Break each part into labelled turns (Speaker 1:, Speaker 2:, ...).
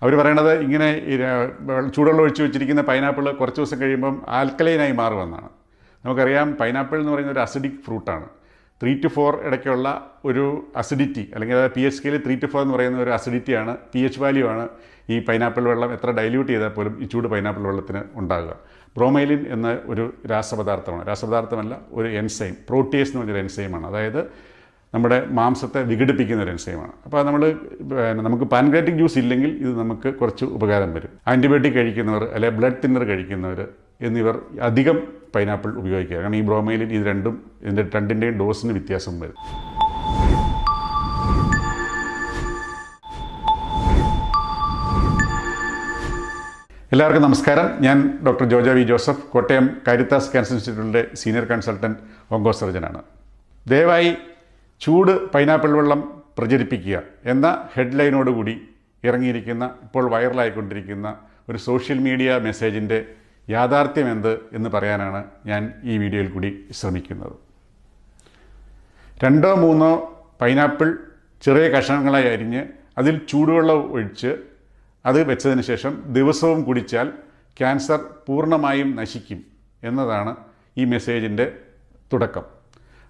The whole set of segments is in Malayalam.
Speaker 1: അവർ പറയണത് ഇങ്ങനെ ചൂടുവെള്ളം ഒഴിച്ച് വെച്ചിരിക്കുന്ന പൈനാപ്പിൾ കുറച്ച് ദിവസം കഴിയുമ്പം ആൽക്കലൈനായി മാറുമെന്നാണ്. നമുക്കറിയാം പൈനാപ്പിൾ എന്ന് പറയുന്ന ഒരു അസിഡിക് ഫ്രൂട്ടാണ്. 3 to 4 ഇടയ്ക്കുള്ള ഒരു അസിഡിറ്റി, അല്ലെങ്കിൽ pH സ്കെയിൽ 3 to 4 എന്ന് പറയുന്ന ഒരു അസിഡിറ്റിയാണ്, pH വാല്യൂ ആണ് ഈ പൈനാപ്പിൾ വെള്ളം എത്ര ഡൈല്യൂട്ട് ചെയ്താൽ പോലും ഈ ചൂട് പൈനാപ്പിൾ വെള്ളത്തിന് ഉണ്ടാകുക. ബ്രോമൈലിൻ എന്ന ഒരു രാസപദാർത്ഥമല്ല, ഒരു എൻസൈം, പ്രോട്ടിയേസ് എന്ന് പറഞ്ഞൊരു എൻസൈമാണ്. അതായത് നമ്മുടെ മാംസത്തെ വിഘടിപ്പിക്കുന്ന ഒരു എൻസൈമാണ്. അപ്പോൾ നമുക്ക് പാൻക്രിയാറ്റിക് ജ്യൂസ് ഇല്ലെങ്കിൽ ഇത് നമുക്ക് കുറച്ച് ഉപകാരം വരും. ആൻറ്റിബയോട്ടിക് കഴിക്കുന്നവർ അല്ലെങ്കിൽ ബ്ലഡ് തിന്നർ കഴിക്കുന്നവർ എന്നിവർ അധികം പൈനാപ്പിൾ ഉപയോഗിക്കുക. കാരണം ഈ ബ്രോമൈലിൻ ഇതിൻ്റെ രണ്ടിൻ്റെയും ഡോസിന് വ്യത്യാസം വരും. എല്ലാവർക്കും നമസ്കാരം. ഞാൻ doctor Joja V Joseph, Kottayam Caritas cancer ഇൻസ്റ്റിറ്റ്യൂട്ടിലെ സീനിയർ കൺസൾട്ടൻറ്റ് ഓങ്കോ സർജനാണ്. ദയവായി ചൂട് പൈനാപ്പിൾ വെള്ളം പ്രചരിപ്പിക്കുക എന്ന ഹെഡ്ലൈനോടുകൂടി ഇറങ്ങിയിരിക്കുന്ന, ഇപ്പോൾ വൈറലായിക്കൊണ്ടിരിക്കുന്ന ഒരു സോഷ്യൽ മീഡിയ മെസ്സേജിൻ്റെ യാഥാർത്ഥ്യം എന്ത് എന്ന് പറയാനാണ് ഞാൻ ഈ വീഡിയോയിൽ കൂടി ശ്രമിക്കുന്നത്. 2-3 പൈനാപ്പിൾ ചെറിയ കഷണങ്ങളായി അരിഞ്ഞ് അതിൽ ചൂടുവെള്ളം ഒഴിച്ച് അത് വെച്ചതിന് ശേഷം ദിവസവും കുടിച്ചാൽ ക്യാൻസർ പൂർണ്ണമായും നശിക്കും എന്നതാണ് ഈ മെസ്സേജിൻ്റെ തുടക്കം.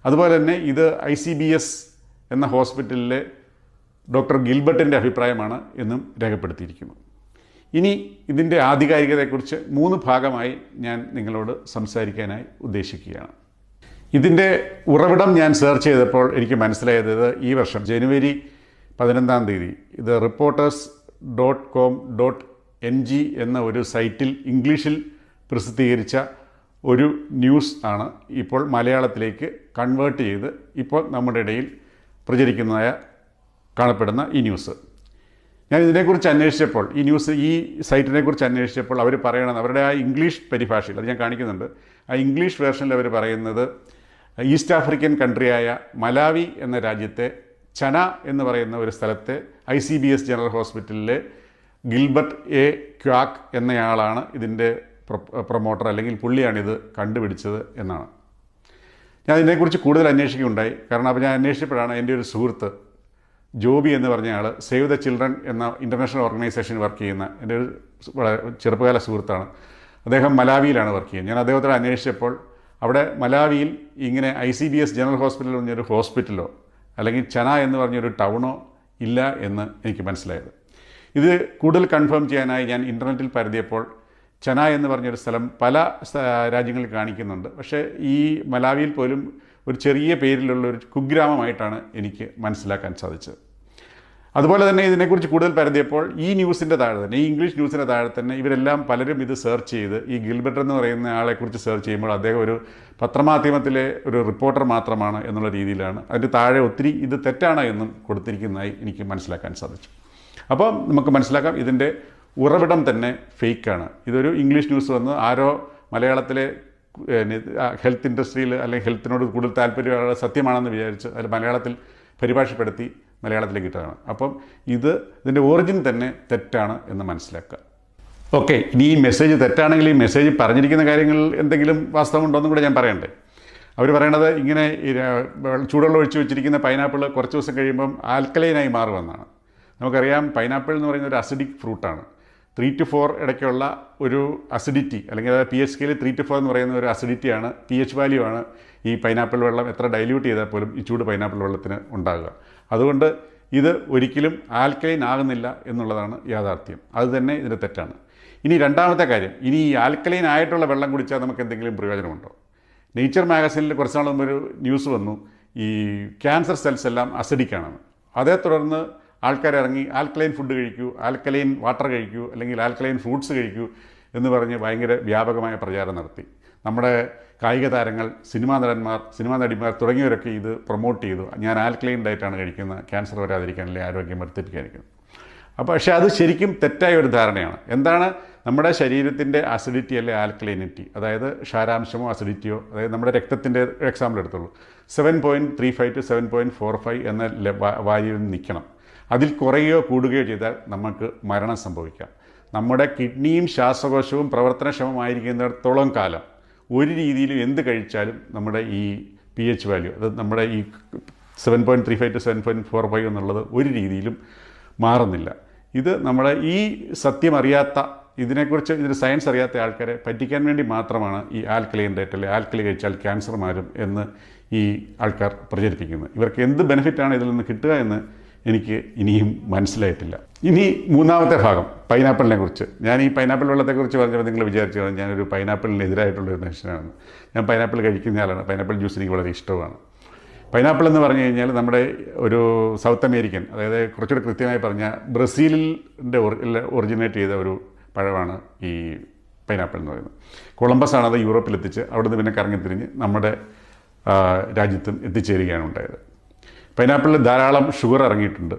Speaker 1: അതുപോലെ തന്നെ ഇത് ICBS എന്ന ഹോസ്പിറ്റലിലെ ഡോക്ടർ ഗിൽബർട്ടിൻ്റെ അഭിപ്രായമാണ് എന്നും രേഖപ്പെടുത്തിയിരിക്കുന്നു. ഇനി ഇതിൻ്റെ ആധികാരികതയെക്കുറിച്ച് 3 ഭാഗമായി ഞാൻ നിങ്ങളോട് സംസാരിക്കാനായി ഉദ്ദേശിക്കുകയാണ്. ഇതിൻ്റെ ഉറവിടം ഞാൻ സെർച്ച് ചെയ്തപ്പോൾ എനിക്ക് മനസ്സിലായത് ഈ വർഷം ജനുവരി 15 ഇത് reporters.com.ng എന്ന ഒരു സൈറ്റിൽ ഇംഗ്ലീഷിൽ പ്രസിദ്ധീകരിച്ച ഒരു ന്യൂസ് ആണ് ഇപ്പോൾ മലയാളത്തിലേക്ക് കൺവേർട്ട് ചെയ്ത് ഇപ്പോൾ നമ്മുടെ ഇടയിൽ കാണപ്പെടുന്ന ഈ ന്യൂസ്. ഞാൻ ഇതിനെക്കുറിച്ച് അന്വേഷിച്ചപ്പോൾ, ഈ സൈറ്റിനെക്കുറിച്ച് അന്വേഷിച്ചപ്പോൾ അവർ പറയണത്, അവരുടെ ആ ഇംഗ്ലീഷ് പരിഭാഷയിൽ, അത് ഞാൻ കാണിക്കുന്നുണ്ട്, ആ ഇംഗ്ലീഷ് വേർഷനിൽ അവർ പറയുന്നത് ഈസ്റ്റ് ആഫ്രിക്കൻ കൺട്രിയായ മലാവി എന്ന രാജ്യത്തെ ചന എന്ന് പറയുന്ന ഒരു സ്ഥലത്തെ ICBS ജനറൽ ഹോസ്പിറ്റലിലെ ഗിൽബർട്ട് എ ക്വാക്ക് എന്നയാളാണ് ഇതിൻ്റെ പ്രൊമോട്ടർ, അല്ലെങ്കിൽ പുള്ളിയാണിത് കണ്ടുപിടിച്ചത് എന്നാണ്. ഞാൻ ഇതിനെക്കുറിച്ച് കൂടുതൽ അന്വേഷിക്കുകയുണ്ടായി. കാരണം അപ്പോൾ ഞാൻ അന്വേഷിച്ചപ്പോഴാണ് എൻ്റെ ഒരു സുഹൃത്ത് ജോബി എന്ന് പറഞ്ഞ ആൾ സേവ് ദ ചിൽഡ്രൻ എന്ന ഇൻ്റർനാഷണൽ ഓർഗനൈസേഷനിൽ വർക്ക് ചെയ്യുന്ന എൻ്റെ ഒരു ചെറുപ്പകാല സുഹൃത്താണ്. അദ്ദേഹം മലാവിയിലാണ് വർക്ക് ചെയ്യുന്നത്. ഞാൻ അദ്ദേഹത്തോട് അന്വേഷിച്ചപ്പോൾ അവിടെ മലാവിയിൽ ഇങ്ങനെ ICBS ജനറൽ ഹോസ്പിറ്റൽ പറഞ്ഞൊരു ഹോസ്പിറ്റലോ അല്ലെങ്കിൽ ചന എന്ന് പറഞ്ഞൊരു ടൗണോ ഇല്ല എന്ന് എനിക്ക് മനസ്സിലായത്. ഇത് കൂടുതൽ കൺഫേം ചെയ്യാനായി ഞാൻ ഇൻ്റർനെറ്റിൽ പരതിയപ്പോൾ ചന എന്ന് പറഞ്ഞൊരു സ്ഥലം പല രാജ്യങ്ങളിൽ കാണിക്കുന്നുണ്ട്. പക്ഷേ ഈ മലാവിയിൽ പോലും ഒരു ചെറിയ പേരിലുള്ള ഒരു കുഗ്രാമമായിട്ടാണ് എനിക്ക് മനസ്സിലാക്കാൻ സാധിച്ചത്. അതുപോലെ തന്നെ ഇതിനെക്കുറിച്ച് കൂടുതൽ പരതിയപ്പോൾ ഈ ന്യൂസിൻ്റെ താഴെ തന്നെ, ഈ ഇംഗ്ലീഷ് ന്യൂസിൻ്റെ താഴെ തന്നെ ഇവരെല്ലാം പലരും ഇത് സെർച്ച് ചെയ്ത്, ഈ ഗിൽബർട്ട് എന്ന് പറയുന്ന ആളെക്കുറിച്ച് സെർച്ച് ചെയ്യുമ്പോൾ അദ്ദേഹം ഒരു പത്രമാധ്യമത്തിലെ ഒരു റിപ്പോർട്ടർ മാത്രമാണ് എന്നുള്ള രീതിയിലാണ് അതിൻ്റെ താഴെ ഒത്തിരി ഇത് തെറ്റാണ് എന്നും കൊടുത്തിരിക്കുന്നതായി എനിക്ക് മനസ്സിലാക്കാൻ സാധിച്ചു. അപ്പോൾ നമുക്ക് മനസ്സിലാക്കാം ഇതിൻ്റെ ഉറവിടം തന്നെ ഫേക്കാണ്. ഇതൊരു ഇംഗ്ലീഷ് ന്യൂസ് വന്ന് ആരോ മലയാളത്തിലെ ഹെൽത്ത് ഇൻഡസ്ട്രിയിൽ അല്ലെങ്കിൽ ഹെൽത്തിനോട് കൂടുതൽ താല്പര്യമുള്ള സത്യമാണെന്ന് വിചാരിച്ച് അതിൽ മലയാളത്തിൽ പരിഭാഷപ്പെടുത്തി മലയാളത്തിലേക്ക് ഇട്ടതാണ്. അപ്പം ഇതിൻ്റെ ഒറിജിൻ തന്നെ തെറ്റാണ് എന്ന് മനസ്സിലാക്കുക. ഓക്കെ, ഇനി ഈ മെസ്സേജ് തെറ്റാണെങ്കിൽ ഈ മെസ്സേജ് പറഞ്ഞിരിക്കുന്ന കാര്യങ്ങളിൽ എന്തെങ്കിലും വാസ്തവമുണ്ടോ എന്നും കൂടെ ഞാൻ പറയണ്ടേ. അവർ പറയണത് ഇങ്ങനെ ചൂടുവെള്ളം ഒഴിച്ച് വെച്ചിരിക്കുന്ന പൈനാപ്പിൾ കുറച്ച് ദിവസം കഴിയുമ്പം ആൽക്കലൈനായി മാറുമെന്നാണ്. നമുക്കറിയാം പൈനാപ്പിൾ എന്ന് പറയുന്ന ഒരു അസിഡിക് ഫ്രൂട്ടാണ്. 3 to 4 ഇടയ്ക്കുള്ള ഒരു അസിഡിറ്റി, അല്ലെങ്കിൽ pH സ്കെയിൽ 3 to 4 എന്ന് പറയുന്ന ഒരു അസിഡിറ്റിയാണ്, pH വാല്യൂ ആണ് ഈ പൈനാപ്പിൾ വെള്ളം എത്ര ഡൈല്യൂട്ട് ചെയ്താൽ പോലും ഈ ചൂട് പൈനാപ്പിൾ വെള്ളത്തിന് ഉണ്ടാകുക. അതുകൊണ്ട് ഇത് ഒരിക്കലും ആൽക്കലൈൻ ആകുന്നില്ല എന്നുള്ളതാണ് യാഥാർത്ഥ്യം. അത് തന്നെ ഇതിൻ്റെ തെറ്റാണ്. ഇനി രണ്ടാമത്തെ കാര്യം, ഇനി ഈ ആൽക്കലൈൻ ആയിട്ടുള്ള വെള്ളം കുടിച്ചാൽ നമുക്ക് എന്തെങ്കിലും പ്രയോജനമുണ്ടോ? നേച്ചർ മാഗസിനിൽ കുറച്ച് നാൾ മുമ്പ് ഒരു ന്യൂസ് വന്നു, ഈ ക്യാൻസർ സെൽസ് എല്ലാം അസിഡിക്കാണെന്ന്. അതേ തുടർന്ന് ആൾക്കാർ ഇറങ്ങി ആൽക്കലൈൻ ഫുഡ് കഴിക്കൂ, ആൽക്കലൈൻ വാട്ടർ കഴിക്കൂ, അല്ലെങ്കിൽ ആൽക്കലൈൻ ഫ്രൂട്ട്സ് കഴിക്കൂ എന്ന് പറഞ്ഞ് ഭയങ്കര വ്യാപകമായ പ്രചാരം നടത്തി. നമ്മുടെ കായിക താരങ്ങൾ, സിനിമാ നടിമാർ തുടങ്ങിയവരൊക്കെ ഇത് പ്രൊമോട്ട് ചെയ്തു. ഞാൻ ആൽക്കലൈൻ ഡയറ്റാണ് കഴിക്കുന്നത്, ക്യാൻസർ വരാതിരിക്കാൻ അല്ലെങ്കിൽ ആരോഗ്യം വർദ്ധിപ്പിക്കാതിരിക്കുന്നത്. അപ്പോൾ പക്ഷേ അത് ശരിക്കും തെറ്റായ ഒരു ധാരണയാണ്. എന്താണ് നമ്മുടെ ശരീരത്തിൻ്റെ അസിഡിറ്റി അല്ലെ ആൽക്കലൈനിറ്റി, അതായത് ക്ഷാരാംശമോ അസിഡിറ്റിയോ, അതായത് നമ്മുടെ രക്തത്തിൻ്റെ എക്സാമ്പിൾ എടുത്തുള്ളൂ, 7.35 to 7.45 എന്ന വാല്യൂവിൽ നിൽക്കണം. അതിൽ കുറയുകയോ കൂടുകയോ ചെയ്താൽ നമുക്ക് മരണം സംഭവിക്കാം. നമ്മുടെ കിഡ്നിയും ശ്വാസകോശവും പ്രവർത്തനക്ഷമമായിരിക്കുന്നിടത്തോളം കാലം ഒരു രീതിയിലും എന്ത് കഴിച്ചാലും നമ്മുടെ ഈ pH വാല്യൂ, അത് നമ്മുടെ ഈ 7.35 to 7.45 എന്നുള്ളത് ഒരു രീതിയിലും മാറുന്നില്ല. ഇത് നമ്മളെ ഈ സത്യം അറിയാത്ത, ഇതിനെക്കുറിച്ച് ഇതിന് സയൻസ് അറിയാത്ത ആൾക്കാരെ പറ്റിക്കാൻ വേണ്ടി മാത്രമാണ് ഈ ആൽക്കലൈൻ ഡയറ്റ്, അല്ലെങ്കിൽ ആൽക്കലി കഴിച്ചാൽ ക്യാൻസർ മാറും എന്ന് ഈ ആൾക്കാർ പ്രചരിപ്പിക്കുന്നത്. ഇവർക്ക് എന്ത് ബെനിഫിറ്റാണ് ഇതിൽ നിന്ന് കിട്ടുക എന്ന് എനിക്ക് ഇനിയും മനസ്സിലായിട്ടില്ല. ഇനി മൂന്നാമത്തെ ഭാഗം, പൈനാപ്പിളിനെ കുറിച്ച്. ഞാൻ ഈ പൈനാപ്പിൾ വെള്ളത്തെക്കുറിച്ച് പറഞ്ഞപ്പോൾ നിങ്ങൾ വിചാരിച്ചു ഞാനൊരു പൈനാപ്പിളിനെതിരായിട്ടുള്ളൊരു മനുഷ്യനാണ്. ഞാൻ പൈനാപ്പിൾ കഴിക്കുന്ന ആളാണ്. പൈനാപ്പിൾ ജ്യൂസ് എനിക്ക് വളരെ ഇഷ്ടമാണ്. പൈനാപ്പിൾ എന്ന് പറഞ്ഞു കഴിഞ്ഞാൽ നമ്മുടെ ഒരു സൗത്ത് അമേരിക്കൻ, അതായത് കുറച്ചുകൂടി കൃത്യമായി പറഞ്ഞാൽ ബ്രസീലിൻ്റെ ഒറിജിനേറ്റ് ചെയ്ത ഒരു പഴമാണ് ഈ പൈനാപ്പിൾ എന്ന് പറയുന്നത്. കൊളംബസ് അത് യൂറോപ്പിലെത്തിച്ച് അവിടുന്ന് പിന്നെ കറങ്ങിത്തിരിഞ്ഞ് നമ്മുടെ രാജ്യത്തും എത്തിച്ചേരുകയാണ് ഉണ്ടായത്. പൈനാപ്പിളിൽ ധാരാളം ഷുഗർ ഇറങ്ങിയിട്ടുണ്ട്.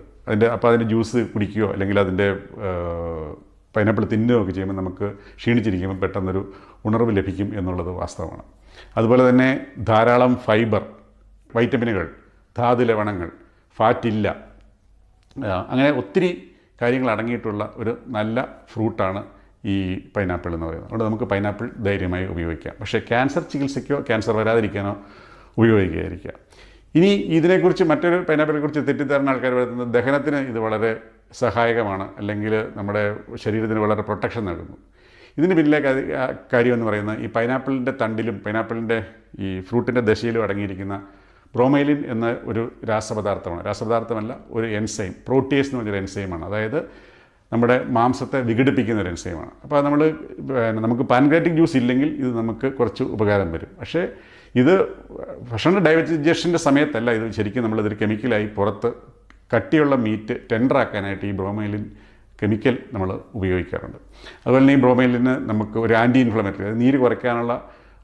Speaker 1: അപ്പോൾ അതിൻ്റെ ജ്യൂസ് കുടിക്കുകയോ അല്ലെങ്കിൽ അതിൻ്റെ പൈനാപ്പിൾ തിന്നുകയോ ഒക്കെ ചെയ്യുമ്പോൾ നമുക്ക് ക്ഷീണിച്ചിരിക്കുമ്പോൾ പെട്ടെന്നൊരു ഉണർവ് ലഭിക്കും എന്നുള്ളത് വാസ്തവമാണ്. അതുപോലെ തന്നെ ധാരാളം ഫൈബർ, വൈറ്റമിനുകൾ, ധാതു ലവണങ്ങൾ, ഫാറ്റില്ല, അങ്ങനെ ഒത്തിരി കാര്യങ്ങൾ അടങ്ങിയിട്ടുള്ള ഒരു നല്ല ഫ്രൂട്ടാണ് ഈ പൈനാപ്പിൾ എന്ന് പറയുന്നത്. അതുകൊണ്ട് നമുക്ക് പൈനാപ്പിൾ ധൈര്യമായി ഉപയോഗിക്കാം. പക്ഷേ ക്യാൻസർ ചികിത്സയ്ക്കോ ക്യാൻസർ വരാതിരിക്കാനോ ഉപയോഗിക്കാതിരിക്കുക. ഇനി ഇതിനെക്കുറിച്ച് മറ്റൊരു പൈനാപ്പിളിനെക്കുറിച്ച് തെറ്റിദ്ധാരണ ആൾക്കാർ വരുന്നത് ദഹനത്തിന് ഇത് വളരെ സഹായകമാണ്, അല്ലെങ്കിൽ നമ്മുടെ ശരീരത്തിന് വളരെ പ്രൊട്ടക്ഷൻ നൽകുന്നു. ഇതിന് പിന്നിലെ കാര്യം എന്ന് പറയുന്നത് ഈ പൈനാപ്പിളിൻ്റെ തണ്ടിലും പൈനാപ്പിളിൻ്റെ ഈ ഫ്രൂട്ടിൻ്റെ ദശയിലും അടങ്ങിയിരിക്കുന്ന ബ്രോമൈലിൻ എന്ന ഒരു രാസപദാർത്ഥമല്ല, ഒരു എൻസൈം, പ്രോട്ടിയേസ് എന്ന് പറഞ്ഞൊരു എൻസൈമാണ്. അതായത് നമ്മുടെ മാംസത്തെ വിഘടിപ്പിക്കുന്ന ഒരു എൻസൈമാണ്. അപ്പോൾ നമുക്ക് പാൻക്രിയാറ്റിക് ജ്യൂസ് ഇല്ലെങ്കിൽ ഇത് നമുക്ക് കുറച്ച് ഉപകാരം വരും. പക്ഷേ ഇത് ഭക്ഷണ ഡൈജഷൻ്റെ സമയത്തല്ല, ഇത് ശരിക്കും നമ്മളിതൊരു കെമിക്കലായി പുറത്ത് കട്ടിയുള്ള മീറ്റ് ടെൻഡറാക്കാനായിട്ട് ഈ ബ്രോമൈലിൻ കെമിക്കൽ നമ്മൾ ഉപയോഗിക്കാറുണ്ട്. അതുപോലെ തന്നെ ഈ ബ്രോമൈലിന് നമുക്ക് ഒരു ആൻറ്റി ഇൻഫ്ലമേറ്ററി, അത് നീര് കുറയ്ക്കാനുള്ള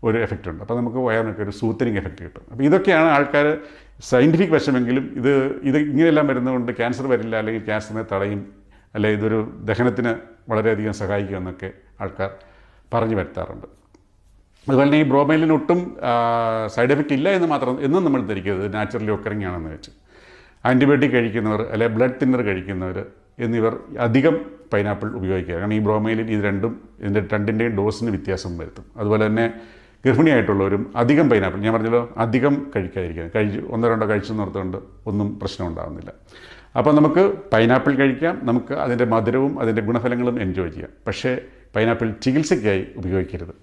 Speaker 1: ഒരു എഫക്റ്റ് ഉണ്ട്. അപ്പോൾ നമുക്ക് വയറിനൊക്കെ ഒരു സൂത്തനിങ് എഫക്റ്റ് കിട്ടും. അപ്പോൾ ഇതൊക്കെയാണ് ആൾക്കാർ സയൻറ്റിഫിക് വശമെങ്കിലും ഇത് ഇങ്ങനെയെല്ലാം വരുന്നതുകൊണ്ട് ക്യാൻസർ വരില്ല, അല്ലെങ്കിൽ ക്യാൻസറിനെ തടയും, അല്ലെങ്കിൽ ഇതൊരു ദഹനത്തിന് വളരെയധികം സഹായിക്കുമെന്നൊക്കെ ആൾക്കാർ പറഞ്ഞു വരുത്താറുണ്ട്. അതുപോലെ തന്നെ ഈ ബ്രോമൈലിന് ഒട്ടും സൈഡ് എഫക്റ്റ് ഇല്ല എന്നും നമ്മൾ ധരിക്കരുത്, നാച്ചുറലി ഒക്കറിങ് ആണെന്ന് വെച്ച്. ആൻറ്റിബയോട്ടിക് കഴിക്കുന്നവർ, അല്ലെങ്കിൽ ബ്ലഡ് തിന്നർ കഴിക്കുന്നവർ എന്നിവർ അധികം പൈനാപ്പിൾ ഉപയോഗിക്കുക. കാരണം ഈ ബ്രോമൈലിൻ ഇതിൻ്റെ രണ്ടിൻ്റെയും ഡോസിന് വ്യത്യാസം വരുത്തും. അതുപോലെ തന്നെ ഗർഭിണിയായിട്ടുള്ളവരും അധികം പൈനാപ്പിൾ, ഞാൻ പറഞ്ഞല്ലോ, അധികം കഴിക്കാതിരിക്കുക. ഒന്നോ രണ്ടോ കഴിച്ചു നിർത്തുകൊണ്ട് ഒന്നും പ്രശ്നം ഉണ്ടാകുന്നില്ല. അപ്പോൾ നമുക്ക് പൈനാപ്പിൾ കഴിക്കാം, നമുക്ക് അതിൻ്റെ മധുരവും അതിൻ്റെ ഗുണഫലങ്ങളും എൻജോയ് ചെയ്യാം. പക്ഷേ പൈനാപ്പിൾ ചികിത്സയ്ക്കായി ഉപയോഗിക്കരുത്.